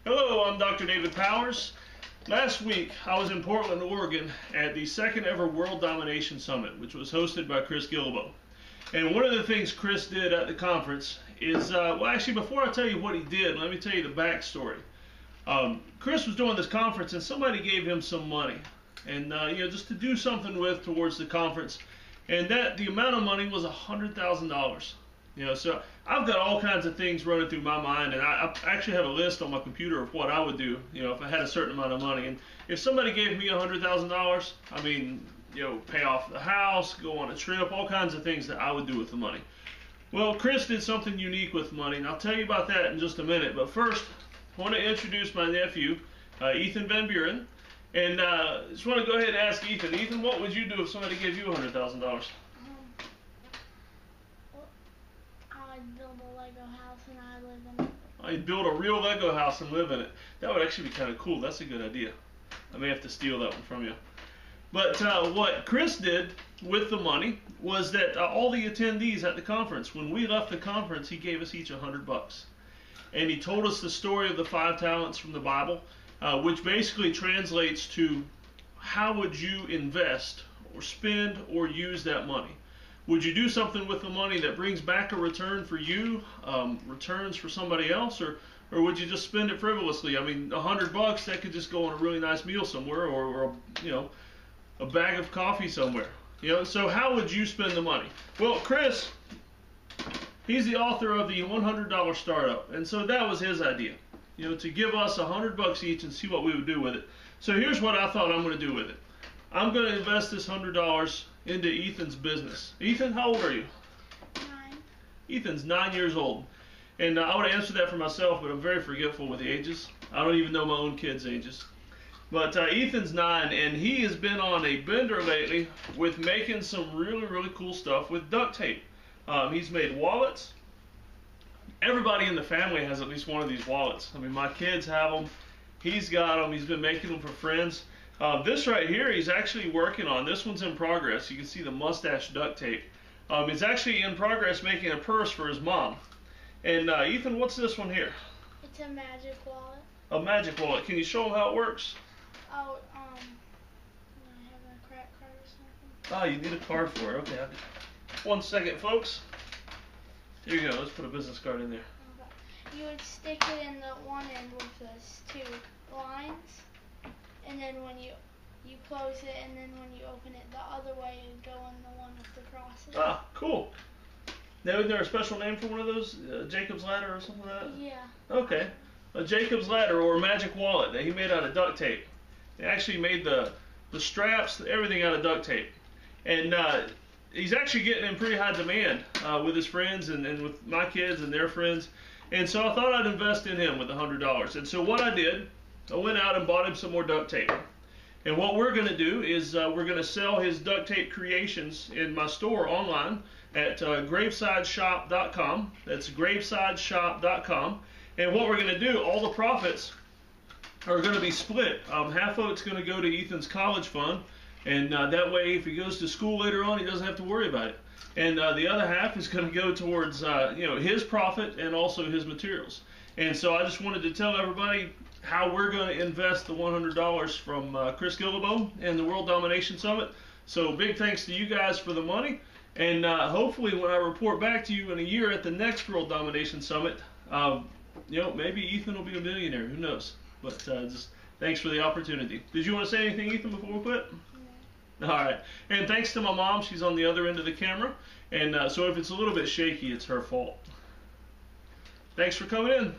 Hello, I'm Dr. David Powers. Last week, I was in Portland, Oregon at the second ever World Domination Summit, which was hosted by Chris Guillebeau. And one of the things Chris did at the conference is, well, actually, before I tell you what he did, let me tell you the backstory. Chris was doing this conference and somebody gave him some money, and just to do something with towards the conference, and the amount of money was $100,000. So I've got all kinds of things running through my mind, and I actually have a list on my computer of what I would do, if I had a certain amount of money. And if somebody gave me $100,000, I mean, pay off the house, go on a trip, all kinds of things that I would do with the money. Well, Chris did something unique with money, and I'll tell you about that in just a minute. But first, I want to introduce my nephew, Ethan Van Buren. And just want to go ahead and ask Ethan. Ethan, what would you do if somebody gave you $100,000? I'd build a Lego house and I'd live in it. I'd build a real Lego house and live in it. That would actually be kind of cool. That's a good idea. I may have to steal that one from you. But what Chris did with the money was that all the attendees at the conference, when we left the conference, he gave us each $100. And he told us the story of the 5 talents from the Bible, which basically translates to how would you invest or spend or use that money. Would you do something with the money that brings back a return for you, returns for somebody else, or would you just spend it frivolously? I mean, $100, that could just go on a really nice meal somewhere, or a bag of coffee somewhere. So how would you spend the money? Well, Chris, he's the author of the $100 Startup, and so that was his idea, to give us $100 each and see what we would do with it. So here's what I thought I'm going to do with it. I'm going to invest this $100 into Ethan's business. Ethan, how old are you? 9. Ethan's 9 years old. And I would answer that for myself, but I'm very forgetful with the ages. I don't even know my own kids' ages. But Ethan's 9, and he has been on a bender lately with making some really, really cool stuff with duct tape. He's made wallets. Everybody in the family has at least one of these wallets. I mean, my kids have them. He's got them. He's been making them for friends. This right here he's actually working on. This one's in progress. You can see the mustache duct tape. He's actually in progress making a purse for his mom. And Ethan, what's this one here? It's a magic wallet. A magic wallet. Can you show him how it works? Oh, I have a credit card or something. Oh, you need a card for it. Okay. 1 second, folks. Here you go. Let's put a business card in there. Okay. You would stick it in the one end with those 2 lines. And then when you close it, and then when you open it the other way, it would go in the one with the crosses. Ah, cool. Now, is there a special name for one of those? Jacob's Ladder or something like that? Yeah. Okay. A Jacob's Ladder or a magic wallet that he made out of duct tape. He actually made the straps, everything out of duct tape. And he's actually getting in pretty high demand with his friends and with my kids and their friends. And so I thought I'd invest in him with $100. And so what I did, I went out and bought him some more duct tape. And what we're going to do is we're going to sell his duct tape creations in my store online at gravesideshop.com. That's gravesideshop.com. And what we're going to do, all the profits are going to be split. Half of it's going to go to Ethan's college fund. And that way, if he goes to school later on, he doesn't have to worry about it. And the other half is going to go towards his profit and also his materials. And so I just wanted to tell everybody how we're going to invest the $100 from Chris Guillebeau and the World Domination Summit. So big thanks to you guys for the money. And hopefully when I report back to you in a year at the next World Domination Summit, maybe Ethan will be a millionaire. Who knows? But just thanks for the opportunity. Did you want to say anything, Ethan, before we quit? No. All right. And thanks to my mom. She's on the other end of the camera. And so if it's a little bit shaky, it's her fault. Thanks for coming in.